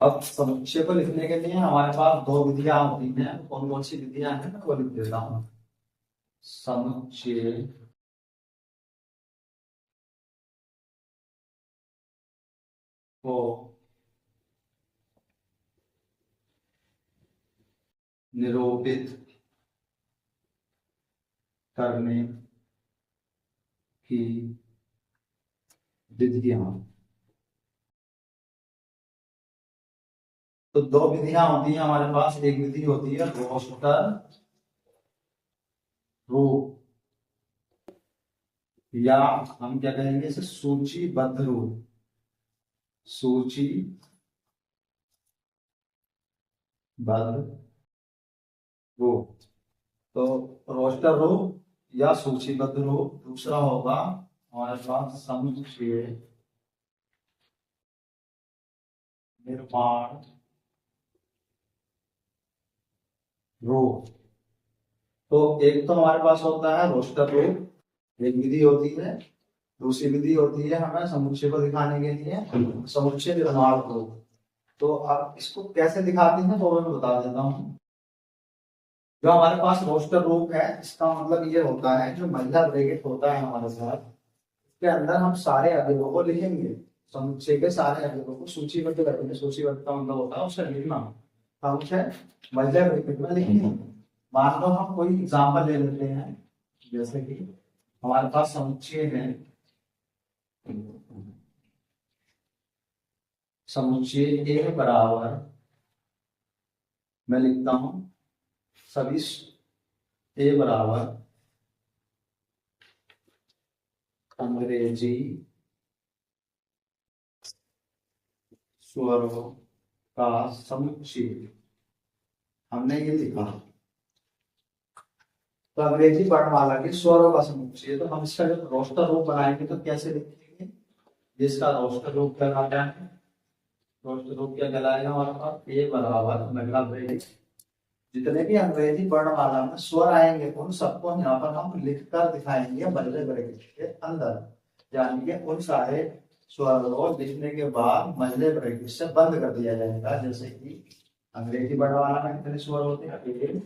अब समुच्चय को लिखने के लिए हमारे पास दो विधियां होती हैं। कौन कौन सी विधियां हैं मैं वो लिख देता हूँ। समुच्चय को निरूपित करने की विधियां। तो दो विधियां होती हैं हमारे पास। एक विधि होती है रोस्टर रूप, या हम क्या कहेंगे इसे, सूचीबद्ध रूप। सूचीबद्ध रूप। तो रोस्टर रूप या सूचीबद्ध रूप। दूसरा होगा हमारे पास समुच्चय निर्माण रूप। तो एक तो हमारे पास होता है रोस्टर रूप, एक विधि होती है। दूसरी विधि होती है हमें समुच्चय को दिखाने के लिए समुच्चय निर्माण रूप। तो अब इसको कैसे दिखाते हैं वो मैं बता देता हूँ। जो हमारे पास रोस्टर रूप है, इसका मतलब ये होता है जो महिला ब्रैकेट होता है हमारे साथ, इसके अंदर हम सारे अवयवों को लिखेंगे। समुच्चय के सारे अवयवों को सूचीबद्ध करेंगे। सूचीबद्ध का मतलब होता है उसे लिखना। हम उसे महिला ब्रैकेट में लिखेंगे। मान लो हम कोई एग्जाम्पल ले लेते हैं, जैसे कि हमारे पास समुच्चय है, समुच्चय ए बराबर, मैं लिखता हूं सभी ए बराबर अंग्रेजी स्वरों का समुच्चय। हमने ये लिखा। तो अंग्रेजी वर्णमाला के स्वरों का समुच्चय। तो हम इसका जब रोस्टर रूप बनाएंगे तो कैसे लिखेंगे। जिसका रोस्टर रूप कहलाता है, रोस्टर रूप क्या कहलाएगा हमारे पास, ए बराबर महिला ब्रैकेट, जितने भी अंग्रेजी वर्णमाला में स्वर आएंगे उन सबको यहाँ पर हम लिखकर दिखाएंगे महिला ब्रैकेट के अंदर। यानी कि उन सारे स्वर को लिखने के बाद महिला ब्रैकेट से बंद कर दिया जाएगा। जैसे कि अंग्रेजी वर्णमाला में कितने स्वर होते हैं, ए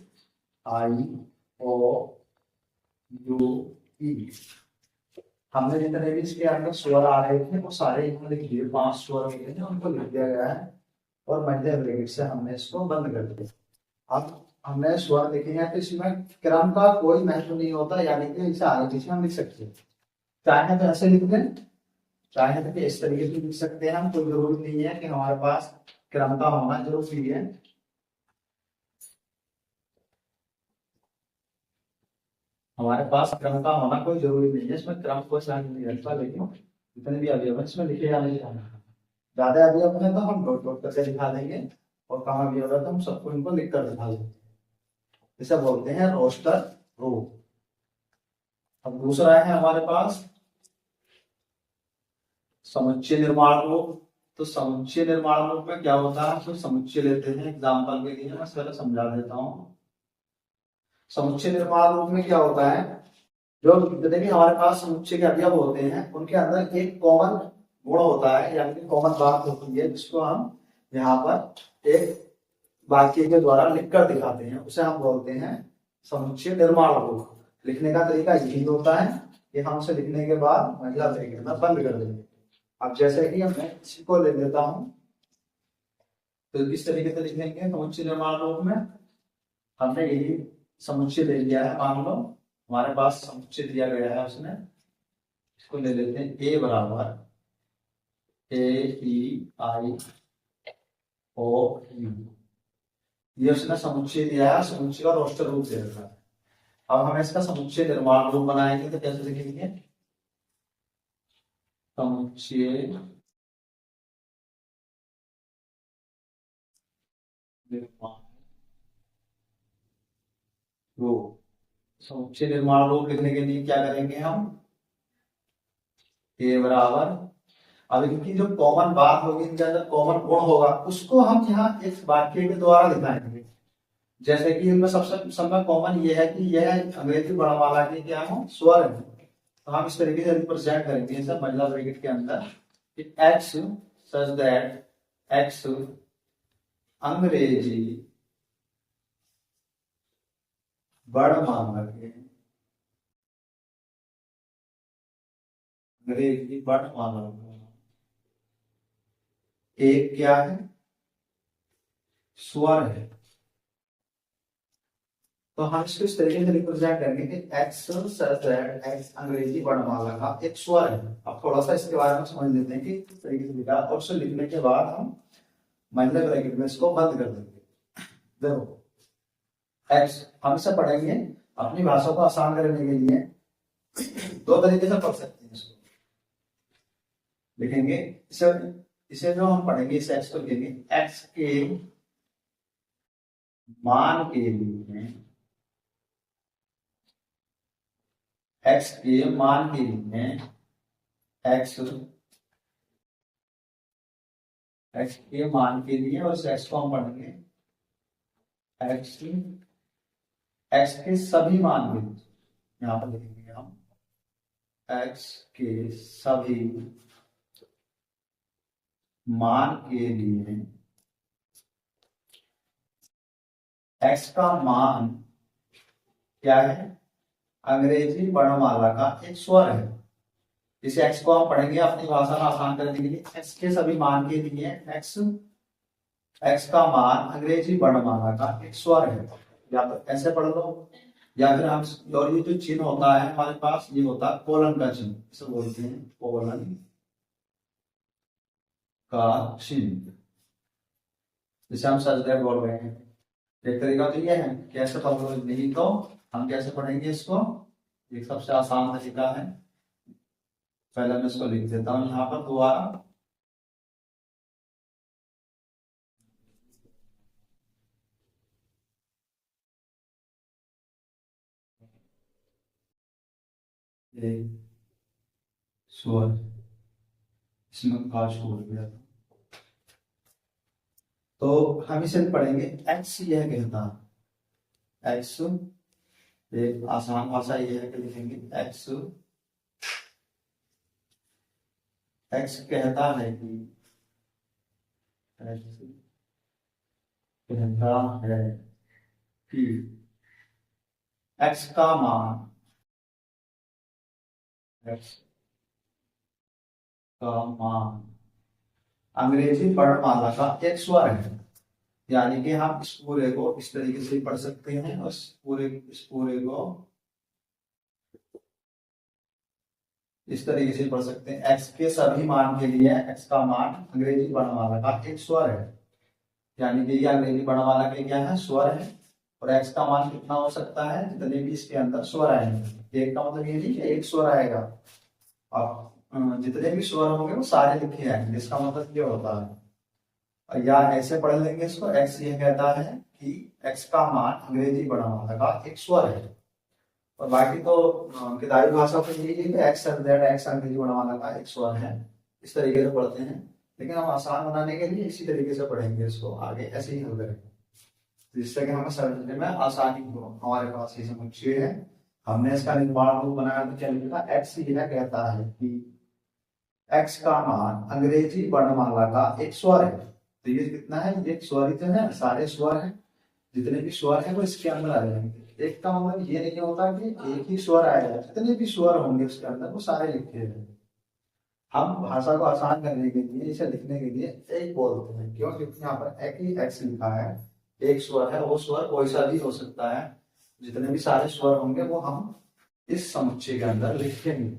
आई ओ यू ई। हमने जितने भी इसके अंदर स्वर आ रहे थे वो सारे इसमें लिख दिए। 5 स्वर होते हैं उनको लिख दिया गया है और मध्य ब्रैकेट से हमने इसको बंद कर दिया। अब हमने स्वर लिखे हैं तो इसमें क्रम का कोई महत्व नहीं होता, यानी कि इसे आगे पीछे हम लिख सकते हैं। चाहे तो ऐसे लिख दें, चाहे तो इस तरीके से लिख सकते हैं हम। कोई जरूरी नहीं है कि हमारे पास क्रम का होना जरूरी है। हमारे पास क्रम का होना कोई जरूरी नहीं है, इसमें क्रम कोई साइन नहीं रखता। लेकिन जितने भी अवयव है इसमें लिखे जाने चाहिए। ज्यादा अवयव है तो हम डॉट डॉट करके दिखा देंगे, और कम अवयव है तो हम सबको इनको लिख कर दिखा देंगे। इसे बोलते हैं रोस्टर रूप। अब दूसरा है हमारे पास समुच्चय निर्माण रूप। तो समुच्चय निर्माण रूप में क्या होता है, तो समुच्चय लेते हैं एग्जाम्पल के लिए, मैं पहले समझा देता हूँ। समुच्चय निर्माण रूप में क्या होता है, जो जितने भी हमारे पास समुच्चय के अवयव होते हैं उनके अंदर एक कॉमन गुण होता है, यानी कि कॉमन बात होती है, जिसको हम यहाँ पर एक वाक्य के द्वारा लिखकर दिखाते हैं। उसे हम बोलते हैं समुच्चय निर्माण रूप। लिखने का तरीका यही होता है कि हम उसे लिखने के बाद महिला ब्रैकेट में बंद कर देंगे। अब जैसे कि मैं इसी को ले लेता हूँ, तो किस तरीके से लिखेंगे समुच्चय निर्माण रूप में। हमने यही समुच्चय ले लिया है। मान लो हमारे पास समुच्चय दिया गया है, उसने इसको ले लेते हैं ए बराबर ए ई आई ओ यू। ये उसने समुच्चय दिया है, समुच्चय का रोस्टर रूप दे रखा है। अब हम इसका समुच्चय निर्माण रूप बनाएंगे तो कैसे लिखेंगे, समुच्चय निर्माण रूप। समुच्चय निर्माण रूप लिखने के लिए क्या करेंगे हम, ए बराबर, अब इनकी जो कॉमन बात होगी, इनके अंदर कॉमन गुण होगा, उसको हम यहाँ एक वाक्य के द्वारा दिखाएंगे। जैसे कि इनमें सबसे सब कॉमन ये है कि यह अंग्रेजी वर्णमाला के क्या है, स्वर है। तो हम इस तरीके से रिप्रेजेंट करेंगे सब महिला ब्रैकेट के अंदर, एक्स सच दैट एक्स अंग्रेजी वर्णमाला के अंग्रेजी वर्णमाला का एक क्या है, स्वर है। तो हम इसको इस तरीके से रिप्रेजेंट करेंगे कि एक्स एक्स अंग्रेजी वर्णमाला का एक स्वर है। अब थोड़ा सा इसके बारे में समझ लेते हैं कि किस तरीके से लिखा, और उसे लिखने के बाद हम महिला ब्रैकेट में इसको बंद कर देंगे। देखो एक्स हम इसे पढ़ेंगे अपनी भाषा को आसान करने के लिए, दो तरीके से पढ़ सकते हैं। इसको लिखेंगे, इसे जो हम पढ़ेंगे इस एक्स को लिखेंगे एक्स के मान के लिए, एक्स के मान के लिए एक्स के मान के लिए, और इस एक्स को हम पढ़ेंगे एक्स के सभी मान के लिए। यहां पर लिखेंगे हम एक्स के सभी मान के लिए। एक्स का मान क्या है, अंग्रेजी वर्णमाला का एक स्वर है। इस एक्स को हम पढ़ेंगे अपनी भाषा में आसान करने के लिए, एक्स के सभी मान के लिए एक्स का मान अंग्रेजी वर्णमाला का एक स्वर है। या तो ऐसे पढ़ लो, या फिर हम, और ये जो चिन्ह होता है हमारे पास, ये होता है कोलन का चिन्ह, इसे बोलते हैं कोलन का चिन्ह, जिसे हम सब्जेक्ट बोल रहे हैं। एक तरीका तो ये है, कैसे पढ़ोगे, नहीं तो हम कैसे पढ़ेंगे इसको। एक सबसे आसान तरीका है, पहले मैं इसको लिख देता हूं यहाँ पर दोबारा। स्वर, इसमें काश हो गया था, तो हम इसे पढ़ेंगे एक्स यह कहता है, एक्स एक आसान भाषा यह है कि लिखेंगे एक्स, एक्स कहता है कि, एक्स कहता है कि एक्स का मान, एक्स का मान अंग्रेजी वर्णमाला का एक स्वर है। यानी कि हम इस पूरे को इस तरीके से पढ़ सकते हैं, और इस पूरे को इस तरीके से पढ़ सकते हैं, एक्स के सभी मान के लिए एक्स का मान अंग्रेजी वर्णमाला का एक स्वर है। यानी कि ये अंग्रेजी वर्णमाला के क्या है, स्वर है। और एक्स का मान कितना हो सकता है, जितने भी इसके अंदर स्वर आएंगे। एक का मतलब ये नहीं कि एक स्वर आएगा, अब जितने भी स्वर होंगे वो सारे लिखे आएंगे, इसका मतलब ये होता है। या ऐसे पढ़ लेंगे इसको, एक्स ये कहता है कि एक्स का मान अंग्रेजी वर्णमाला का एक स्वर है। और बाकी तो किताबी भाषा को यही है कि एक्स अंग्रेजी वर्णमाला का एक स्वर है, इस तरीके से पढ़ते हैं। लेकिन हम आसान बनाने के लिए इसी तरीके से पढ़ेंगे इसको, आगे ऐसे ही हल करेंगे, जिससे कि हमें समझने में आसानी हो। हमारे पास ये समुच्चय है, हमने इसका निर्माण रूप बनाया तो क्या लिखा, एक्स यह कहता है कि एक्स का मान अंग्रेजी वर्णमाला का एक स्वर है। तो ये कितना है, ये स्वरित है, सारे स्वर हैं, जितने भी स्वर हैं वो इसके अंदर आ जाएंगे। एक का मतलब ये नहीं होता कि एक ही स्वर आएगा, जितने भी स्वर होंगे उसके अंदर वो सारे लिखे हैं। हम भाषा को आसान करने के लिए, इसे लिखने के लिए एक बोलते हैं, क्योंकि यहाँ पर एक ही एक्स लिखा है, एक स्वर है, वो स्वर कोई सा भी हो सकता है। जितने भी सारे स्वर होंगे वो हम इस समुच्चय के अंदर लिखेंगे।